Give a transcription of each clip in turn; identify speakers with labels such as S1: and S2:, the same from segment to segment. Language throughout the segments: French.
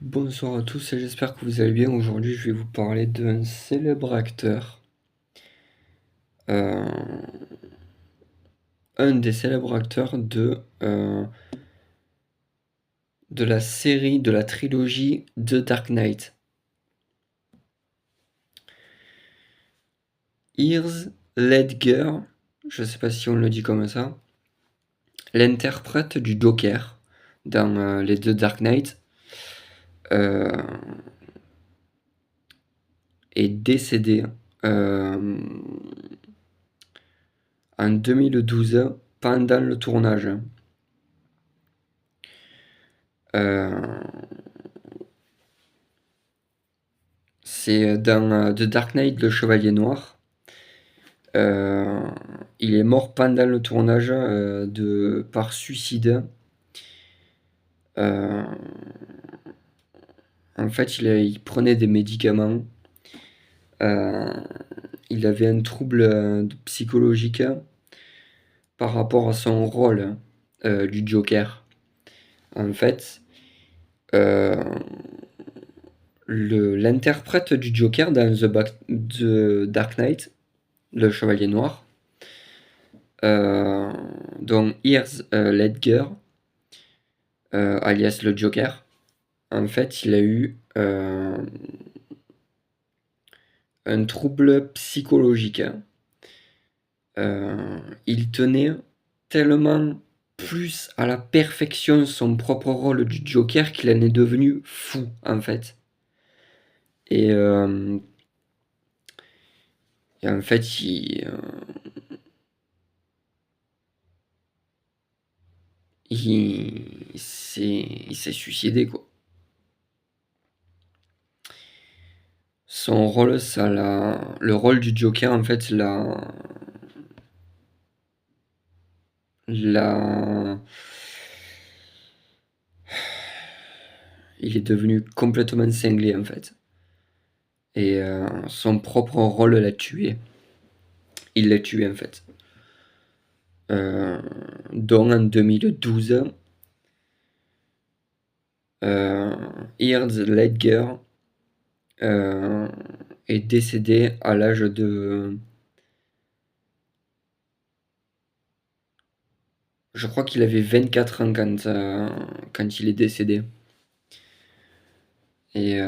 S1: Bonsoir à tous et j'espère que vous allez bien. Aujourd'hui, je vais vous parler d'un célèbre acteur, euh, un des célèbres acteurs de la série, de la trilogie The Dark Knight. Heath Ledger, je sais pas si on le dit comme ça, l'interprète du Joker dans les The Dark Knight, euh, est décédé euh, en 2012 pendant le tournage. Euh, c'est dans The Dark Knight, le Chevalier Noir. Euh, il est mort pendant le tournage par suicide. Euh, En fait, il prenait des médicaments. Euh, il avait un trouble psychologique par rapport à son rôle du Joker. En fait, euh, l'interprète du Joker dans The Dark Knight, le Chevalier Noir, euh, donc Heath Ledger, alias le Joker, en fait, il a eu un trouble psychologique. Il tenait tellement plus à la perfection son propre rôle du Joker qu'il en est devenu fou, en fait. Et, euh, et en fait, il s'est suicidé, quoi. Son rôle, le rôle du Joker, en fait, l'a, il est devenu complètement cinglé, en fait. Et son propre rôle l'a tué. Il l'a tué, en fait. Euh, dont en 2012, Heath Ledger euh, est décédé à l'âge de... Je crois qu'il avait 24 ans quand il est décédé. Et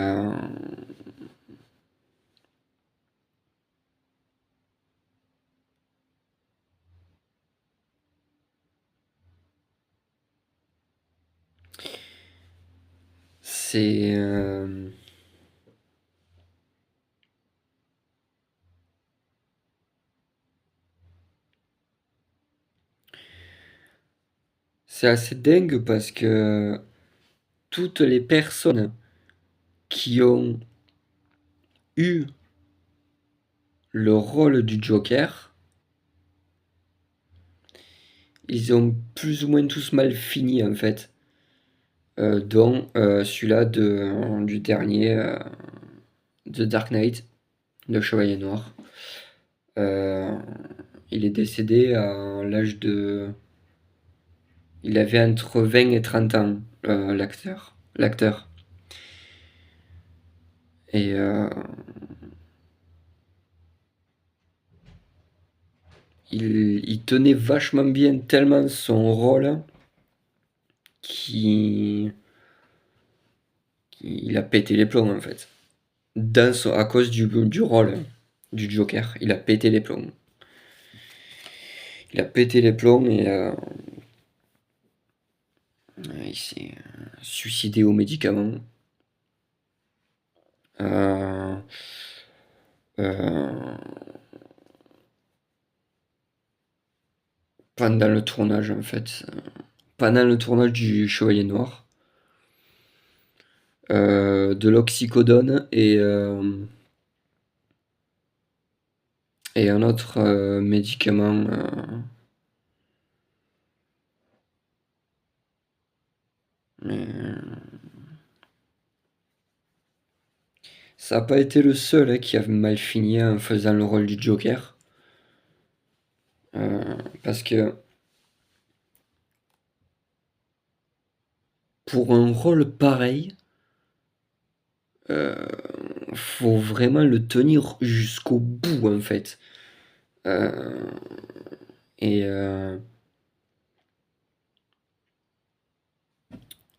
S1: c'est... c'est assez dingue parce que toutes les personnes qui ont eu le rôle du Joker, ils ont plus ou moins tous mal fini en fait. Dont celui-là du dernier, The Dark Knight, le Chevalier Noir. Euh, il est décédé à l'âge de... Il avait entre 20 et 30 ans, l'acteur. Et il tenait vachement bien tellement son rôle qu'il il a pété les plombs en fait. À cause du rôle du Joker, il a pété les plombs. Il a pété les plombs et il s'est suicidé aux médicaments. Euh, euh, Pendant le tournage en fait. Pendant le tournage du Chevalier Noir. De l'oxycodone et un autre médicament. Mais ça n'a pas été le seul qui a mal fini en faisant le rôle du Joker. Parce que pour un rôle pareil, faut vraiment le tenir jusqu'au bout en fait. Et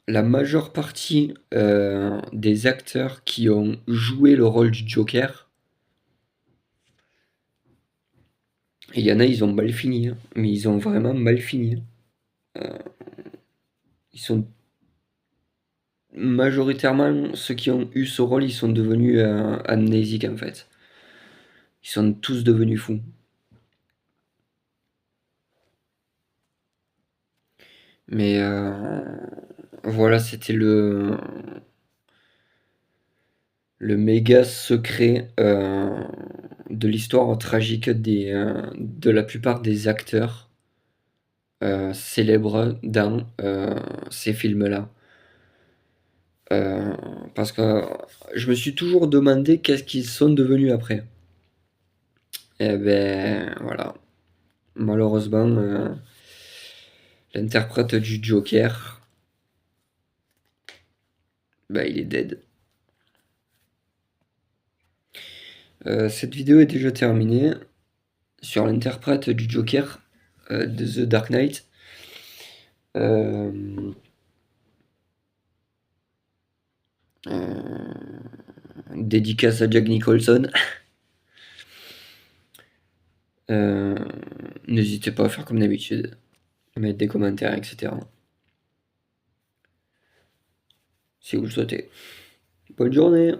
S1: la majeure partie des acteurs qui ont joué le rôle du Joker, il y en a, ils ont mal fini, hein, mais ils ont vraiment mal fini. Ils sont majoritairement ceux qui ont eu ce rôle, ils sont devenus amnésiques en fait. Ils sont tous devenus fous. Mais voilà, c'était le méga secret de l'histoire tragique de la plupart des acteurs célèbres dans ces films-là. Euh, Parce que je me suis toujours demandé qu'est-ce qu'ils sont devenus après. Et ben voilà, malheureusement, l'interprète du Joker, ben, il est dead. Cette vidéo est déjà terminée sur l'interprète du Joker de The Dark Knight. Euh, Dédicace à Jack Nicholson. Euh, N'hésitez pas à faire comme d'habitude, à mettre des commentaires, etc. Si vous le souhaitez. Bonne journée.